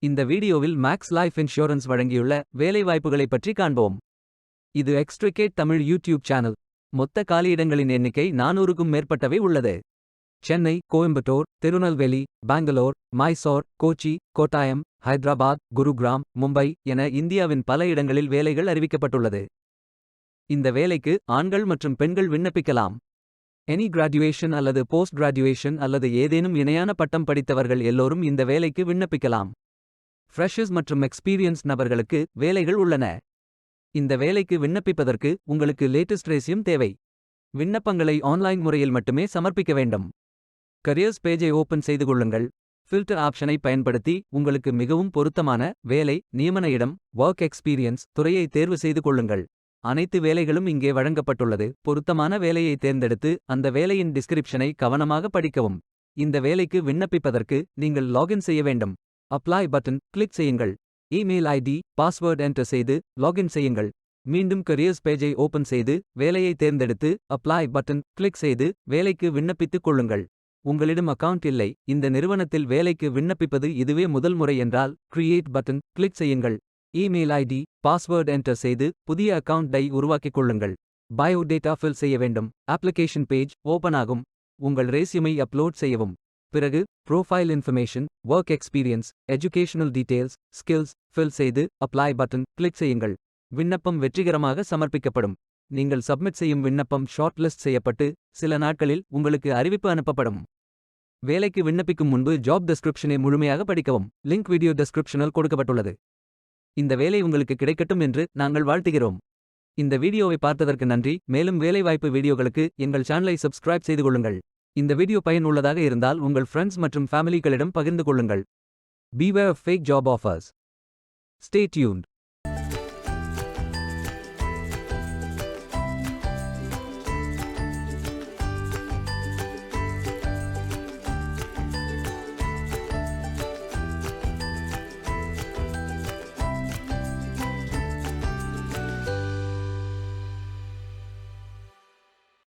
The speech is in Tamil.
இந்த வீடியோவில் மேக்ஸ் லைஃப் இன்சூரன்ஸ் வழங்கியுள்ள வேலைவாய்ப்புகளைப் பற்றி காண்போம். இது எக்ஸ்ட்ரிகேட் தமிழ் யூடியூப் சேனல். மொத்த காலியிடங்களின் எண்ணிக்கை 400க்கும் மேற்பட்டவை உள்ளது. சென்னை, கோயம்புத்தூர், திருநெல்வேலி, பெங்களூர், மைசூர், கோச்சி, கோட்டாயம், ஹைதராபாத், குருகிராம், மும்பை என இந்தியாவின் பல இடங்களில் வேலைகள் அறிவிக்கப்பட்டுள்ளது. இந்த வேலைக்கு ஆண்கள் மற்றும் பெண்கள் விண்ணப்பிக்கலாம். எனி கிராஜுவேஷன் அல்லது போஸ்ட் கிராஜுவேஷன் அல்லது ஏதேனும் இணையான பட்டம் படித்தவர்கள் எல்லோரும் இந்த வேலைக்கு விண்ணப்பிக்கலாம். ஃப்ரெஷர்ஸ் மற்றும் எக்ஸ்பீரியன்ஸ் நபர்களுக்கு வேலைகள் உள்ளன. இந்த வேலைக்கு விண்ணப்பிப்பதற்கு உங்களுக்கு லேட்டஸ்ட் ரெஸ்யூம் தேவை. விண்ணப்பங்களை ஆன்லைன் முறையில் மட்டுமே சமர்ப்பிக்க வேண்டும். கரியர்ஸ் பேஜை ஓபன் செய்து கொள்ளுங்கள். ஃபில்டர் ஆப்ஷனை பயன்படுத்தி உங்களுக்கு மிகவும் பொருத்தமான வேலை, நியமன இடம், ஒர்க் எக்ஸ்பீரியன்ஸ் துறையை தேர்வு செய்து கொள்ளுங்கள். அனைத்து வேலைகளும் இங்கே வழங்கப்பட்டுள்ளது. பொருத்தமான வேலையை தேர்ந்தெடுத்து அந்த வேலையின் டிஸ்கிரிப்ஷனை கவனமாக படிக்கவும். இந்த வேலைக்கு விண்ணப்பிப்பதற்கு நீங்கள் லாகின் செய்ய வேண்டும். அப்ளை பட்டன் கிளிக் செய்யுங்கள். இமெயில் ஐடி, பாஸ்வேர்ட் என்டர் செய்து லாகின் செய்யுங்கள். மீண்டும் கரியர்ஸ் பேஜை ஓபன் செய்து வேலையை தேர்ந்தெடுத்து அப்ளை பட்டன் கிளிக் செய்து வேலைக்கு விண்ணப்பித்துக் கொள்ளுங்கள். உங்களிடம் அக்கவுண்ட் இல்லை, இந்த நிறுவனத்தில் வேலைக்கு விண்ணப்பிப்பது இதுவே முதல் முறை என்றால் கிரியேட் பட்டன் கிளிக் செய்யுங்கள். இமெயில் ஐடி, பாஸ்வேர்ட் என்டர் செய்து புதிய அக்கவுண்டை உருவாக்கிக் கொள்ளுங்கள். பயோ டேட்டா ஃபில் செய்ய வேண்டும். அப்ளிகேஷன் பேஜ் ஓபன் ஆகும். உங்கள் ரெஸ்யூமை அப்லோட் செய்யவும். பிறகு profile information, work experience, educational details, skills fill செய்து அப்ளை பட்டன் கிளிக் செய்யுங்கள். விண்ணப்பம் வெற்றிகரமாக சமர்ப்பிக்கப்படும். நீங்கள் சப்மிட் செய்யும் விண்ணப்பம் ஷார்ட் லிஸ்ட் செய்யப்பட்டு சில நாட்களில் உங்களுக்கு அறிவிப்பு அனுப்பப்படும். வேலைக்கு விண்ணப்பிக்கும் முன்பு ஜாப் டெஸ்கிரிப்ஷனை முழுமையாக படிக்கவும். லிங்க் வீடியோ டெஸ்கிரிப்ஷனில் கொடுக்கப்பட்டுள்ளது. இந்த வேலை உங்களுக்கு கிடைக்கட்டும் என்று நாங்கள் வாழ்த்துகிறோம். இந்த வீடியோவை பார்த்ததற்கு நன்றி. மேலும் வேலைவாய்ப்பு வீடியோகளுக்கு எங்கள் சேனலை சப்ஸ்கிரைப் செய்து கொள்ளுங்கள். இந்த வீடியோ பயனுள்ளதாக இருந்தால் உங்கள் ஃப்ரெண்ட்ஸ் மற்றும் ஃபேமிலிகளிடம் பகிர்ந்து கொள்ளுங்கள். Beware of fake job offers. Stay tuned.